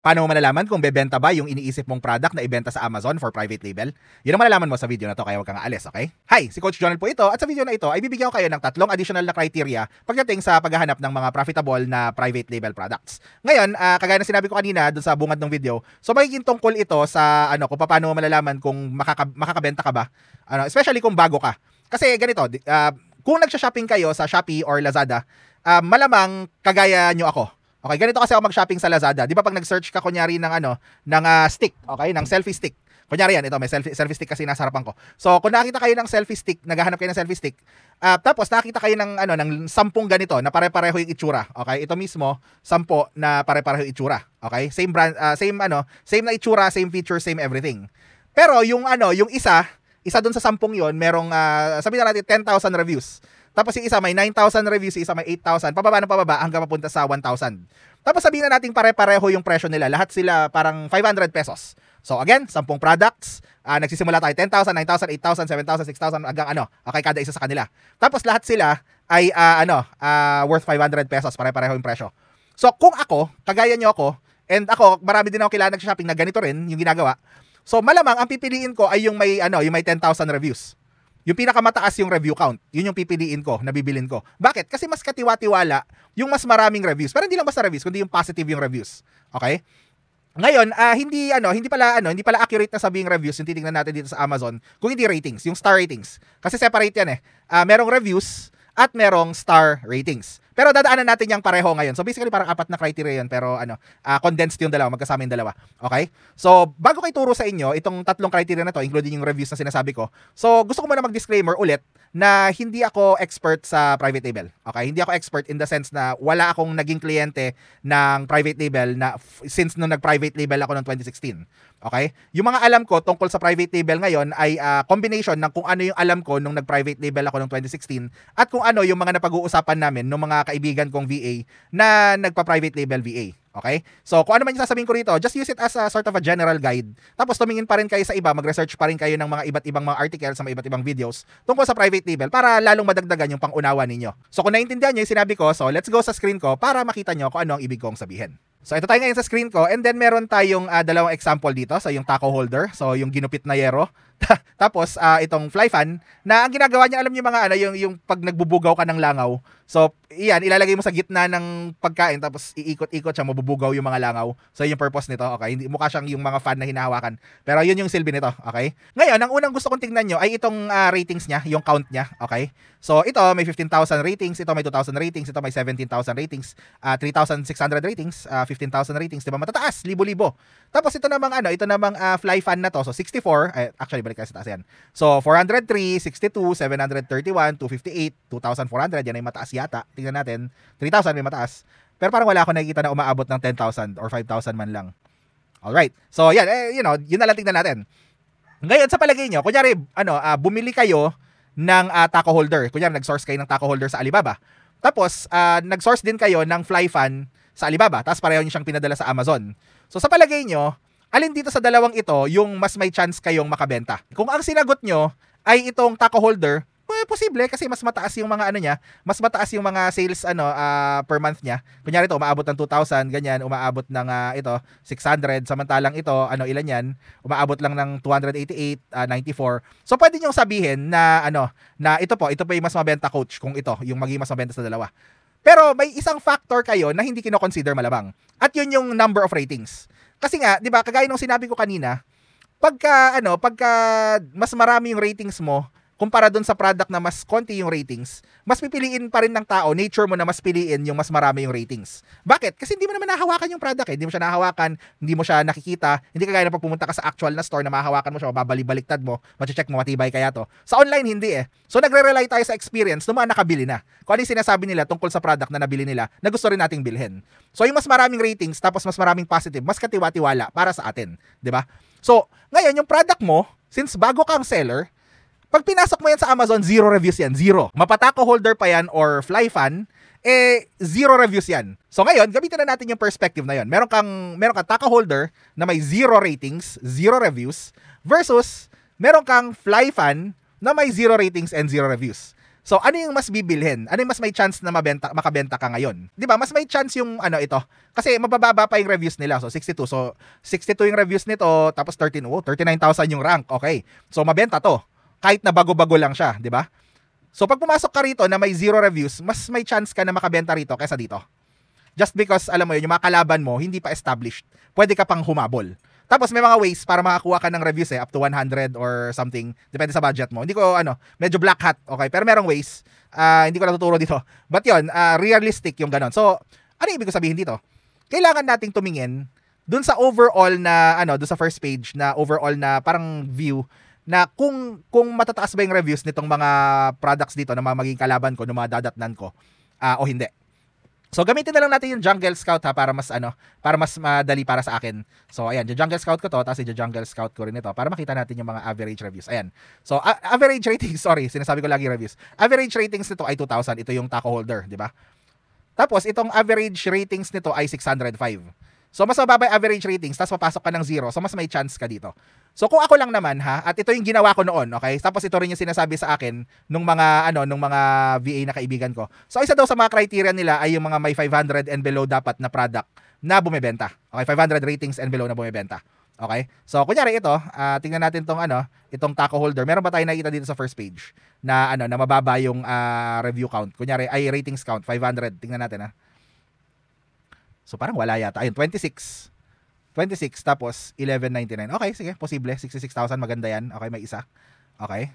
Paano mo malalaman kung bebenta ba yung iniisip mong product na ibenta sa Amazon for private label? Yun ang malalaman mo sa video na to, kaya huwag kang aalis, okay? Hi, si Coach Jonel po ito, at sa video na ito ay bibigyan ko kayo ng 3 additional na criteria pagdating sa paghahanap ng mga profitable na private label products. Ngayon, kagaya na sinabi ko kanina dun sa bungad ng video, so magiging tungkol ito sa kung paano mo malalaman kung makakabenta ka ba, especially kung bago ka. Kasi ganito, kung nagsha-shopping kayo sa Shopee or Lazada, malamang kagaya nyo ako. Okay, ganito kasi ako mag-shopping sa Lazada. Di ba pag nag-search ka kunyari ng stick, okay, ng selfie stick. Kunyari yan, ito may selfie stick kasi nasa harapan ko. So, kung nakita kayo ng selfie stick, naghahanap kayo ng selfie stick, tapos nakita kayo ng ng 10 ganito na pare-pareho yung itsura. Okay? Ito mismo, 10 na pare-pareho yung itsura. Okay? Same brand, same na itsura, same feature, same everything. Pero yung yung isa doon sa 10 yon, merong sabihin na natin 10,000 reviews. Tapos yung isa may 9,000 reviews, yung isa may 8,000, pababa ng pababa hanggang papunta sa 1,000. Tapos sabihin na natin pare-pareho yung presyo nila, lahat sila parang 500 pesos. So again, 10 products, nagsisimula tayo 10,000, 9,000, 8,000, 7,000, 6,000 hanggang okay, kada isa sa kanila. Tapos lahat sila ay worth 500 pesos, pare-pareho yung presyo. So kung ako, kagaya nyo ako, and ako, marami din ako kilala nag-shopping na ganito rin yung ginagawa. So malamang ang pipiliin ko ay yung may 10,000 reviews. Yung pinakamataas yung review count, yun yung pipiliin ko, nabibilin ko. Bakit? Kasi mas katiwa-tiwala yung mas maraming reviews. Pero hindi lang basta reviews, kundi yung positive yung reviews. Okay? Ngayon, hindi pala accurate na sabing reviews yung titingnan natin dito sa Amazon, kung hindi ratings, yung star ratings. Kasi separate yan eh. Merong reviews at merong star ratings. Pero dadaanan natin yung pareho ngayon. So basically parang 4 na criteria yun, pero condensed yung dalawa, magkasama yung dalawa. Okay? So bago ko ituro sa inyo itong 3 criteria na to, including yung reviews na sinasabi ko. So gusto ko muna mag-disclaimer ulit na hindi ako expert sa private label. Okay? Hindi ako expert in the sense na wala akong naging kliyente ng private label na since nung nag-private label ako noong 2016. Okay? Yung mga alam ko tungkol sa private label ngayon ay combination ng kung ano yung alam ko nung nag-private label ako noong 2016 at kung ano yung mga napag-uusapan namin ng mga kaibigan kong VA na nagpa-private label VA. Okay? So, kung ano man yung sasabihin ko rito, just use it as a sort of a general guide. Tapos, tumingin pa rin kayo sa iba, mag-research pa rin kayo ng mga iba't ibang mga articles sa mga iba't ibang videos tungkol sa private label para lalong madagdagan yung pangunawa ninyo. So, kung naiintindihan nyo yung sinabi ko, so let's go sa screen ko para makita nyo kung ano ang ibig kong sabihin. So, ito tayo ngayon sa screen ko, and then meron tayong 2 example dito. So, yung taco holder, so yung ginupit na yero. Tapos, itong fly fan, na ang ginagawa niya, alam niyo mga yung pag nagbubugaw ka ng langaw. So, iyan, ilalagay mo sa gitna ng pagkain, tapos iikot-ikot siya, mabubugaw yung mga langaw. So, yung purpose nito, okay? Hindi, mukha siyang yung mga fan na hinahawakan. Pero yun yung silbi nito, okay? Ngayon, ang unang gusto kong tingnan nyo ay itong ratings niya, yung count niya, okay? So, ito may 15,000 ratings, ito may 2,000 ratings, ito may 17,000 ratings, 3,600 ratings, 15,000 ratings, diba? Matataas, libo-libo. Tapos ito namang fly fan na to, so 64, actually balik kasi taas yan. So 403, 62, 731, 258, 2,400, yan ay mataas yata. Tingnan natin, 3,000 may mataas. Pero parang wala ako nakikita na umaabot ng 10,000 or 5,000 man lang. Alright. So yan, yun na lang tingnan natin. Ngayon sa palagay nyo, kunyari, bumili kayo ng taco holder. Kunyari, nag-source kayo ng taco holder sa Alibaba. Tapos, nag-source din kayo ng fly fan sa Alibaba. Tapos pareho nyo siyang pinadala sa Amazon. So sa palagay nyo, alin dito sa dalawang ito yung mas may chance kayong makabenta? Kung ang sinagot nyo ay itong taco holder, posible kasi mas mataas yung mga niya, mas mataas yung mga sales per month niya. Kunyari ito umaabot ng 2,000, ganyan, umaabot ng ito 600, samantalang ito ilan yan, umaabot lang ng 288, 94. So pwede niyo sabihin na na ito po yung mas mabenta, coach, kung ito yung magiging mas mabenta sa dalawa. Pero may isang factor kayo na hindi kino-consider malamang. At yun yung number of ratings. Kasi nga, 'di ba, kagaya nung sinabi ko kanina, pagka mas marami yung ratings mo kumpara dun sa product na mas konti yung ratings, mas pipiliin pa rin ng tao, nature mo na mas piliin yung mas marami yung ratings. Bakit? Kasi hindi mo naman nahawakan yung product eh. Hindi mo siya nahawakan, hindi mo siya nakikita, hindi kagaya na pag pumunta ka sa actual na store na mahahawakan mo siya, babalik-baliktad mo, mache-check mo matibay kaya to. Sa online, hindi eh. So nagre-rely tayo sa experience ng mga nakabili na. Kung ano yung sinasabi nila tungkol sa product na nabili nila, na gusto rin nating bilhin. So yung mas maraming ratings, tapos mas maraming positive, mas katiwa-tiwala para sa atin. 'Di ba? So, ngayon yung product mo, since bago kang seller, pag pinasok mo yan sa Amazon, 0 reviews yan. 0. Mapataco holder pa yan or fly fan, 0 reviews yan. So ngayon, gamitin na natin yung perspective na yon. Meron kang taco holder na may 0 ratings, 0 reviews, versus meron kang fly fan na may 0 ratings and 0 reviews. So, ano yung mas bibilhin? Ano yung mas may chance na makabenta ka ngayon? 'Di ba? Mas may chance yung ito. Kasi mabababa pa yung reviews nila. So, 62. So, 62 yung reviews nito, tapos 39,000 yung rank. Okay. So, mabenta to. Kahit na bago-bago lang siya, 'di ba? So, pag pumasok ka rito na may 0 reviews, mas may chance ka na makabenta rito kaysa dito. Just because, alam mo yun, yung mga kalaban mo, hindi pa established. Pwede ka pang humabol. Tapos may mga ways para makakuha ka ng reviews up to 100 or something. Depende sa budget mo. Hindi ko, medyo black hat, okay? Pero merong ways. Hindi ko natuturo dito. But yun, realistic yung ganon. So, ano yung ibig ko sabihin dito? Kailangan nating tumingin dun sa overall na, dun sa first page na overall na parang view na kung matataas ba yung reviews nitong mga products dito na magiging kalaban ko, ng mga dadatnan ko, o hindi. So, gamitin na lang natin yung Jungle Scout para mas para mas madali para sa akin. So, ayan, yung Jungle Scout ko to, tapos yung Jungle Scout ko rin ito para makita natin yung mga average reviews. Ayan. So, average ratings, sorry, sinasabi ko lagi reviews. Average ratings nito ay 2,000. Ito yung taco holder, di ba? Tapos, itong average ratings nito ay 605. So, mas mababa yung average ratings, tapos papasok ka ng 0. So, mas may chance ka dito. So, kung ako lang naman, at ito yung ginawa ko noon, okay? Tapos, ito rin yung sinasabi sa akin nung mga VA na kaibigan ko. So, isa daw sa mga criteria nila ay yung mga may 500 and below dapat na product na bumebenta. Okay? 500 ratings and below na bumebenta. Okay? So, kunyari ito, tingnan natin itong taco holder. Meron ba tayo nakita dito sa first page na, na mababa yung review count? Kunyari, ay ratings count, 500. Tingnan natin, So, parang wala yata. Ayun, 26 tapos 11.99. Okay, sige, posible. 66,000, maganda yan. Okay, may isa. Okay.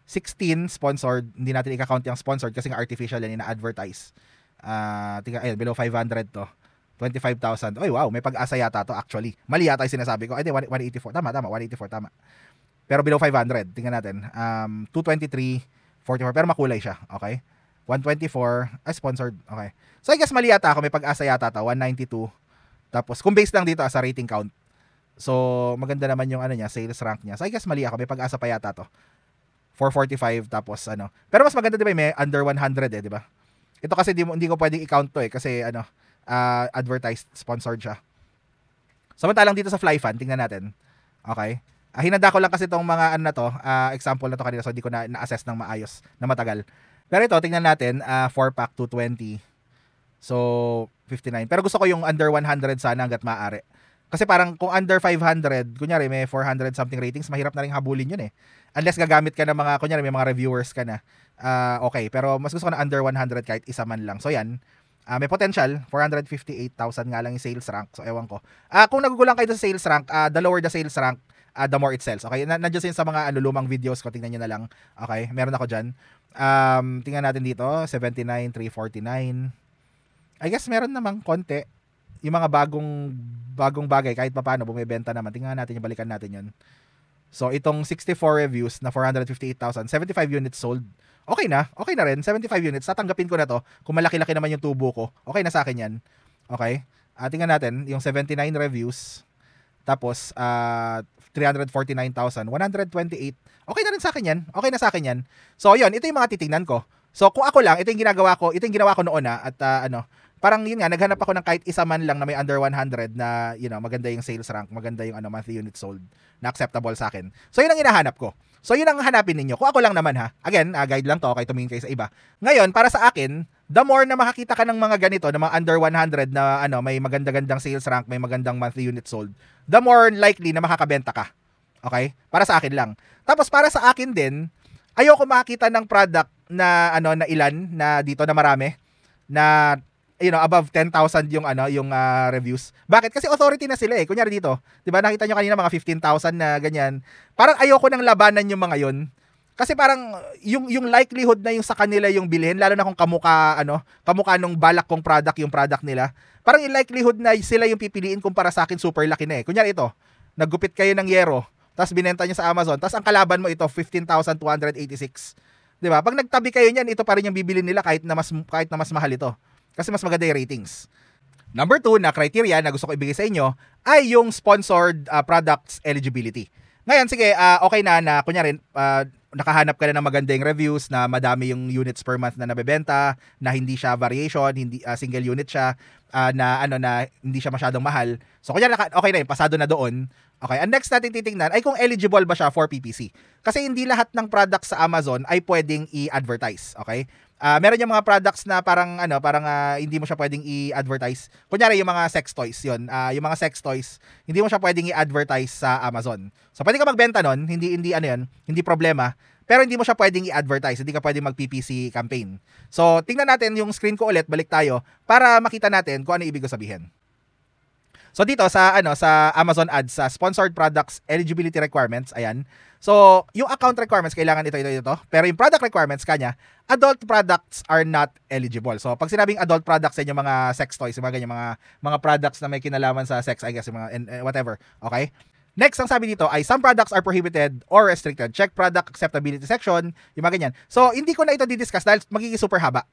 16 sponsored. Hindi natin i-count yung sponsored kasi nga artificial yan, ina-advertise. Tingnan, ayun, below 500 to. 25,000. Oy, wow, may pag-asa yata to actually. Mali yata yung sinasabi ko. Ay, 184. Tama, 184, tama. Pero below 500. Tingnan natin. 223, 44. Pero makulay siya. Okay. 124. Sponsored. Okay. So, I guess mali yata ako. May pag-asa yata to. 192. Tapos, kung based lang dito sa rating count. So, maganda naman yung sales rank niya. So, I guess mali ako. May pag-asa pa yata to. 445 tapos Pero mas maganda 'di ba may under 100 di ba? Ito kasi hindi ko pwedeng i-count to kasi advertised, sponsored siya. Samantalang dito sa Flyfan, tingnan natin. Okay? Hinanda ko lang kasi itong mga example na to kanina so hindi ko na-assess ng maayos na matagal. Pero ito, tingnan natin, 4-pack 220. So, 59. Pero gusto ko yung under 100 sana hanggat maaari. Kasi parang kung under 500, kunyari may 400 something ratings, mahirap na rin habulin yun eh. Unless gagamit ka ng mga, kunyari may mga reviewers ka na. Okay, pero mas gusto ko na under 100 kahit isa man lang. So yan, may potential, 458,000 nga lang yung sales rank. So ewan ko. Kung nagugulang kayo sa sales rank, the lower the sales rank, the more it sells. Okay, nandiyan sin sa mga lumang videos ko, tingnan nyo na lang. Okay, meron ako dyan. Tingnan natin dito, 79, 349. I guess meron namang konti. Yung mga bagong bagay, kahit paano, bumibenta naman. Tingnan natin yung balikan natin yun. So, itong 64 reviews na 458,000, 75 units sold. Okay na rin. 75 units, tatanggapin ko na to. Kung malaki-laki naman yung tubo ko, okay na sa akin yan. Okay? Tingnan natin, yung 79 reviews, tapos 349,000, 128. Okay na rin sa akin yan. Okay na sa akin yan. So, yun, ito yung mga titingnan ko. So, kung ako lang, ito yung ginawa ko noon at parang yun nga, naghanap ako ng kahit isa man lang na may under 100 na, maganda yung sales rank, maganda yung monthly units sold na acceptable sa akin. So, yun ang hinahanap ko. So, yun ang hanapin ninyo. Kung ako lang naman again, guide lang to, kaya tumingin kayo sa iba. Ngayon, para sa akin, the more na makakita ka ng mga ganito, na mga under 100 na, may maganda-gandang sales rank, may magandang monthly units sold, the more likely na makakabenta ka. Okay? Para sa akin lang. Tapos, para sa akin din, ayoko makakita ng product na, na ilan, na dito na marami, na above 10,000 yung reviews. Bakit? Kasi authority na sila eh. Kunyari dito, 'di ba? Nakita nyo kanina mga 15,000 na ganyan. Parang ayoko nang labanan yung mga yon. Kasi parang yung likelihood na yung sa kanila yung bilhin, lalo na kung kamukha nung balak kong product yung product nila. Parang yung likelihood na sila yung pipiliin kumpara sa akin super laki na eh. Kunyari ito, naggupit kayo ng yero, tapos binenta nyo sa Amazon, tapos ang kalaban mo ito 15,286. 'Di ba? Pag nagtabi kayo niyan, ito pa rin yung bibilin nila kahit na mas mahal ito. Kasi mas maganda yung ratings. Number 2 na criteria na gusto ko ibigay sa inyo ay yung sponsored products eligibility. Ngayon, sige, okay na kunyari, nakahanap ka na ng magandang reviews na madami yung units per month na nabebenta, na hindi siya variation, hindi single unit siya, na hindi siya masyadong mahal. So kunya okay na yun, pasado na doon. Okay, and next natin titingnan ay kung eligible ba siya for PPC. Kasi hindi lahat ng products sa Amazon ay pwedeng i-advertise, okay? Meron yung mga products na parang hindi mo siya pwedeng i-advertise. Kunyari yung mga sex toys, yun. Yung mga sex toys, hindi mo siya pwedeng i-advertise sa Amazon. So pwede ka magbenta nun, hindi problema. Pero hindi mo siya pwedeng i-advertise, hindi ka pwedeng mag-PPC campaign. So tingnan natin yung screen ko ulit, balik tayo para makita natin kung ano ibig sabihin. So dito sa Amazon Ads, sa sponsored products eligibility requirements, ayan. So, yung account requirements kailangan ito. Pero yung product requirements kanya, adult products are not eligible. So, pag sinabing adult products, yung mga sex toys, yung mga ganyan, mga products na may kinalaman sa sex, I guess, yung mga whatever. Okay? Next, ang sabi dito ay some products are prohibited or restricted. Check product acceptability section, yung mga ganyan. So, hindi ko na ito didiscuss dahil magiging super haba.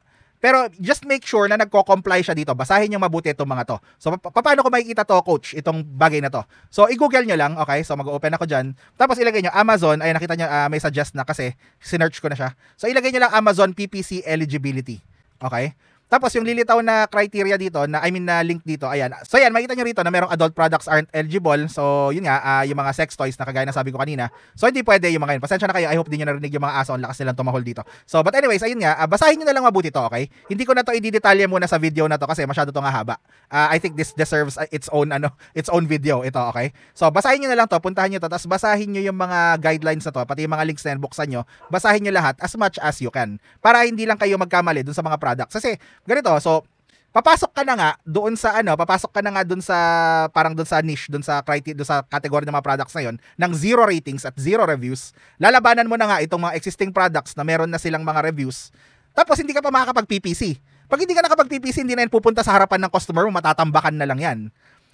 Pero just make sure na nagko-comply siya dito. Basahin niyo mabuti itong mga to. So, paano ko makikita to, coach, itong bagay na to? So, i-google nyo lang, okay? So, mag-open ako dyan. Tapos, ilagay nyo Amazon. Ay, nakita nyo, may suggest na kasi sinearch ko na siya. So, ilagay nyo lang Amazon PPC eligibility. Okay? Tapos, yung lilitaw na criteria dito, na link dito, ayan. So, ayan, makita nyo rito na merong adult products aren't eligible. So, yun nga, yung mga sex toys na kagaya na sabi ko kanina. So, hindi pwede yung mga yun. Pasensya na kayo, I hope di nyo narinig yung mga aso. Ang lakas nilang tumahol dito. So, but anyways, ayun nga, basahin nyo na lang mabuti to, okay? Hindi ko na to i-detalye muna sa video na to kasi masyado to nga haba. I think this deserves its own video ito, okay? So, basahin nyo na lang to, puntahan nyo to, tapos basahin nyo yung mga guidelines na to, pati yung mga links na yan, buksan nyo, basahin nyo lahat as much as you can. Para hindi lang kayo magkamali dun sa mga products. Kasi, ganito, so, papasok ka na nga doon sa parang doon sa niche, doon sa criteria, doon sa category ng mga products na yon ng 0 ratings at 0 reviews. Lalabanan mo na nga itong mga existing products na meron na silang mga reviews. Tapos hindi ka pa makakapag-PPC. Pag hindi ka nakapag-PPC, hindi na yan pupunta sa harapan ng customer mo, matatambakan na lang yan.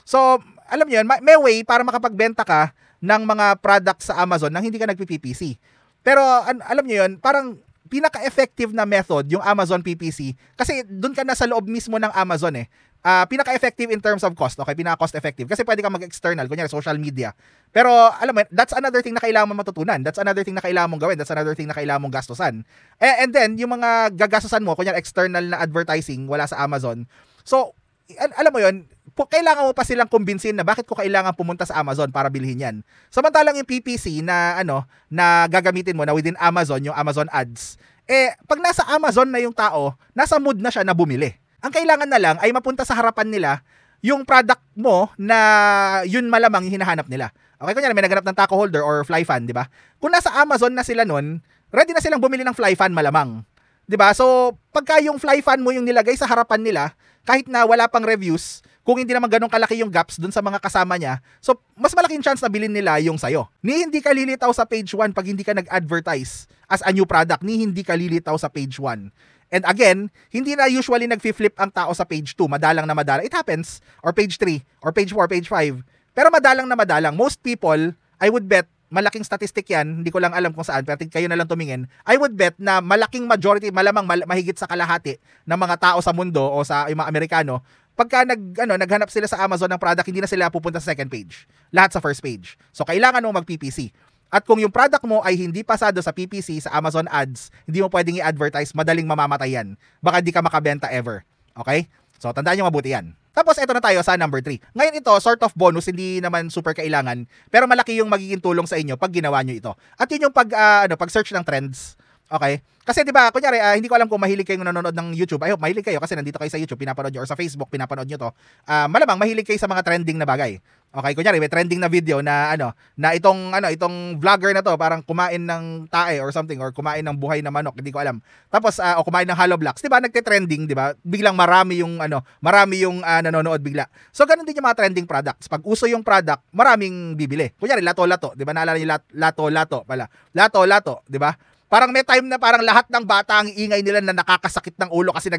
So, alam niyo yun, may way para makapagbenta ka ng mga products sa Amazon nang hindi ka nag-PPC. Pero alam niyo yun, parang pinaka-effective na method yung Amazon PPC kasi doon ka na sa loob mismo ng Amazon pinaka-effective in terms of cost, okay? Pinaka-cost effective kasi pwede ka mag-external, kunyari social media. Pero alam mo, that's another thing na kailangan mo matutunan. That's another thing na kailangan mong gawin. That's another thing na kailangan mong gastusan. And then, yung mga gagastusan mo, kunyari external na advertising wala sa Amazon. So, alam mo yun, kailangan mo pa silang kumbinsin na bakit ko kailangan pumunta sa Amazon para bilhin yan. Samantalang yung PPC na na gagamitin mo na within Amazon, yung Amazon Ads, pag nasa Amazon na yung tao, nasa mood na siya na bumili. Ang kailangan na lang ay mapunta sa harapan nila yung product mo na yun malamang yung hinahanap nila. Okay, kunyari may naghanap ng taco holder or fly fan, di ba? Kung nasa Amazon na sila nun, ready na silang bumili ng fly fan malamang. Di ba? So, pagka yung fly fan mo yung nilagay sa harapan nila, kahit na wala pang reviews, kung hindi naman ganun kalaki yung gaps dun sa mga kasama niya, so mas malaking chance na bilhin nila yung sayo. Ni hindi ka lilitaw sa page 1 pag hindi ka nag-advertise as a new product, ni hindi ka lilitaw sa page 1. And again, hindi na usually nag-flip ang tao sa page 2, madalang na madalang. It happens, or page 3, or page 4, page 5. Pero madalang na madalang. Most people, I would bet, malaking statistic yan, hindi ko lang alam kung saan, pero kayo na lang tumingin, I would bet na malaking majority, malamang mahigit sa kalahati ng mga tao sa mundo o sa mga Amerikano, pagka naghanap sila sa Amazon ng product, hindi na sila pupunta sa second page. Lahat sa first page. So, kailangan mo mag-PPC. At kung yung product mo ay hindi pasado sa PPC, sa Amazon Ads, hindi mo pwedeng i-advertise, madaling mamamatay yan. Baka di ka makabenta ever. Okay? So, tandaan nyo mabuti yan. Tapos, ito na tayo sa number 3. Ngayon ito, sort of bonus, hindi naman super kailangan, pero malaki yung magiging tulong sa inyo pag ginawa nyo ito. At yun yung pag-search ng trends. Okay? Kasi 'di ba, kunyari hindi ko alam kung mahilig kayong nanonood ng YouTube. I hope mahilig kayo kasi nandito kayo sa YouTube, pinapanood niyo or sa Facebook pinapanood niyo 'to. Malamang mahilig kayo sa mga trending na bagay. Okay, kunyari may trending na video na na itong vlogger na 'to parang kumain ng tae or something or kumain ng buhay na manok, hindi ko alam. Tapos o kumain ng hollow blocks, 'di ba? Nagte-trending, 'di ba? Biglang marami yung nanonood bigla. So ganun din yung mga trending products. Pag uso yung product, maraming bibili. Kunyari lato-lato, 'di ba? Naalala niyo lato-lato pala. Lato-lato, 'di ba? Parang may time na parang lahat ng bata ang ingay nila na nakakasakit ng ulo kasi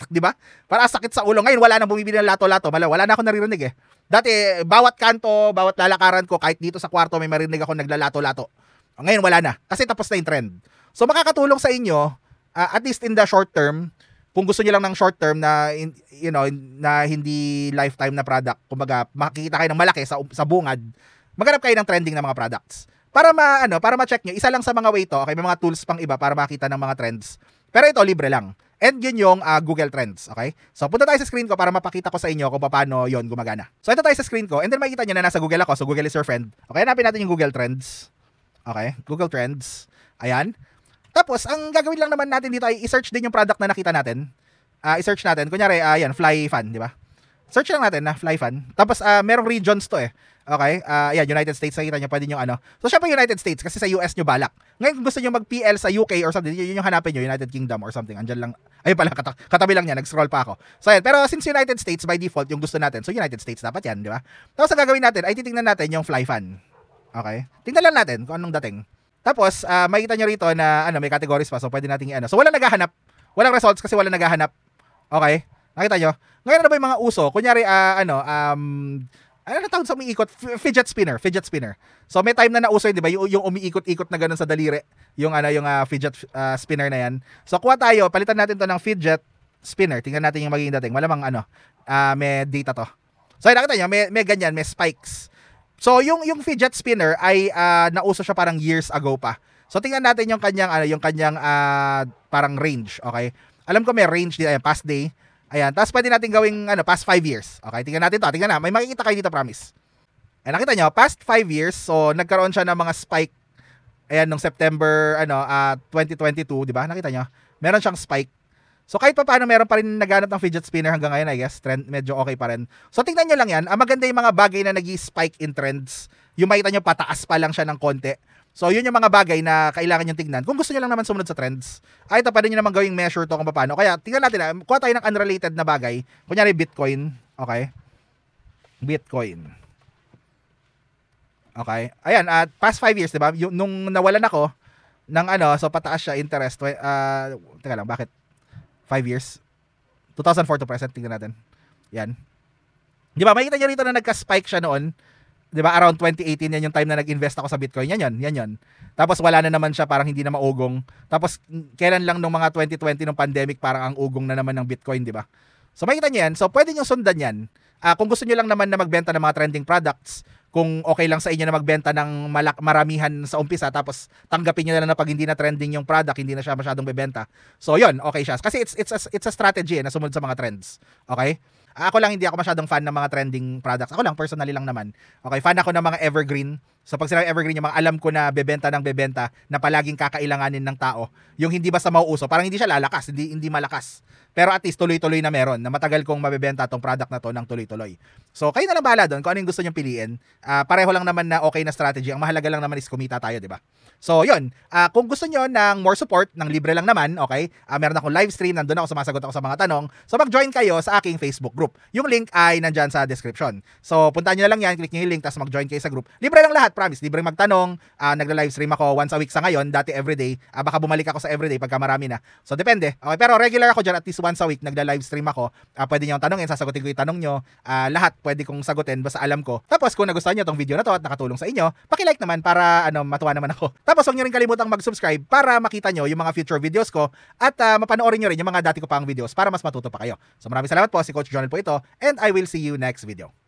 di ba? Para sakit sa ulo. Ngayon wala nang bumibili ng lato-lato. Wala na ako naririnig Dati bawat kanto, bawat lalakaran ko kahit dito sa kwarto may marinig ako naglalato-lato. Ngayon wala na kasi tapos na yung trend. So makakatulong sa inyo at least in the short term, kung gusto niyo lang ng short term na na hindi lifetime na product, kumbaga makikita kayo ng malaki sa bungad, maghanap kayo ng trending na mga products. para ma-check nyo, isa lang sa mga way to, okay, may mga tools pang iba para makita ng mga trends. Pero ito, libre lang. And yun yung Google Trends, okay? So, punta tayo sa screen ko para mapakita ko sa inyo kung paano yon gumagana. So, ito tayo sa screen ko, and then makikita nyo na nasa Google ako, so Google is your friend. Okay, hanapin natin yung Google Trends. Okay, Google Trends. Ayan. Tapos, ang gagawin lang naman natin dito ay i-search din yung product na nakita natin. I-search natin. Kunyari, ayan, Fly Fan, di ba? Search lang natin na Fly Fan. Tapos, merong regions to eh. Okay? Ayan, United States, nakita nyo, pwede nyo ano. So, syempre United States, kasi sa US nyo balak. Ngayon, kung gusto nyo mag-PL sa UK or something, yun yung hanapin nyo, United Kingdom or something. Andyan lang. Ayun pala, katabi lang niya, nag-scroll pa ako. So, ayan. Pero since United States, by default, yung gusto natin, so United States dapat yan, di ba? Tapos, ang gagawin natin, ay titingnan natin yung Fly Fan. Okay? Tingnan lang natin kung anong dating. Tapos, makikita nyo rito na, may categories pa, so pwede nating So, walang naghahanap. Walang results kasi walang naghahanap. Okay? Nakita nyo? Ngayon na ba yung mga uso? Kunyari, ano na tawag sa umiikot? Fidget spinner. So may time na nauso yun, di ba? Yung umiikot-ikot na ganun sa daliri. Yung fidget spinner na yan. So kuha tayo, palitan natin to ng fidget spinner. Tingnan natin yung magiging dating. Malamang may data to. So nakita nyo, may ganyan, may spikes. So yung fidget spinner ay nauso siya parang years ago pa. So tingnan natin yung kanyang parang range, okay? Alam ko may range dito, past day. Ayan, tapos pwede natin gawing past 5 years. Okay, tingnan natin to. Tingnan na, may makikita kayo dito, promise. Ayan, nakita nyo, past 5 years, so nagkaroon siya ng mga spike. Ayan, nung September 2022, di ba? Nakita nyo, meron siyang spike. So kahit pa paano meron pa rin naghanap ng fidget spinner hanggang ngayon, I guess. Trend, medyo okay pa rin. So tingnan nyo lang yan, maganda yung mga bagay na nag-spike in trends. Yung makita nyo, pataas pa lang siya ng konti. So, yun yung mga bagay na kailangan nyo tignan. Kung gusto nyo lang naman sumunod sa trends, ay ito, pwede nyo naman gawing measure to kung paano. Kaya, tingnan natin kuha tayo ng unrelated na bagay. Kunyari, Bitcoin. Okay? Bitcoin. Okay? Ayan, past 5 years, diba? Nung nawalan ako ng so pataas siya, interest. Teka lang, bakit? 5 years? 2004 to present, tingnan natin. Yan. Diba, makikita nyo rito na nagka-spike siya noon. 'Di ba, around 2018 yan yung time na nag-invest ako sa Bitcoin. Yan yon. Tapos wala na naman siya, parang hindi na maugong. Tapos kailan lang nung mga 2020 nung pandemic, parang ang ugong na naman ng Bitcoin, 'di ba? So makita niyo yan. So pwede niyo sundan yan. Kung gusto niyo lang naman na magbenta ng mga trending products, kung okay lang sa inyo na magbenta ng maramihan sa umpisa, tapos tanggapin niyo na lang na pag hindi na trending yung product, hindi na siya masyadong bebenta. So yon, okay siya. Kasi it's a strategy na sumunod sa mga trends. Okay? Ako lang, hindi ako masyadong fan ng mga trending products. Ako lang, personally lang naman. Okay, fan ako ng mga evergreen. So pag sinabi evergreen, yung mga alam ko na bebenta ng bebenta, na palaging kakailanganin ng tao, yung hindi basta mauuso, parang hindi siya lalakas, hindi malakas. Pero at least tuloy-tuloy na meron, na matagal kong mabebenta tong product na to ng tuloy-tuloy. So kayo na lang bahala doon kung ano yung gusto nyong piliin. Pareho lang naman na okay na strategy. Ang mahalaga lang naman is kumita tayo, di ba? So yun, kung gusto nyo ng more support, ng libre lang naman, okay, meron akong live stream, nandun ako, sumasagot ako sa mga tanong. So mag-join kayo sa aking Facebook group. Yung link ay nandyan sa description. So puntahan nyo na lang yan, click nyo yung link, tapos mag-join kayo sa group. Libre lang lahat, promise. Libre magtanong. Nagla-live stream ako once a week sa ngayon, dati everyday. Baka bumalik ako sa everyday pagka marami na. So depende. Okay, pero regular ako dyan, at least once a week nagla-live stream ako. Pwede nyo tanongin, sasagutin ko yung tanong nyo. Lahat pwede kong sagutin, basta alam ko. Tapos kung nagustuhan nyo tong video na to at nakatulong sa inyo, paki-like naman para matuwa naman ako. Tapos huwag nyo rin kalimutang mag-subscribe para makita nyo yung mga future videos ko at mapanoorin nyo rin yung mga dati ko pang videos para mas matuto pa kayo. So maraming salamat po, si Coach Jonel po ito, and I will see you next video.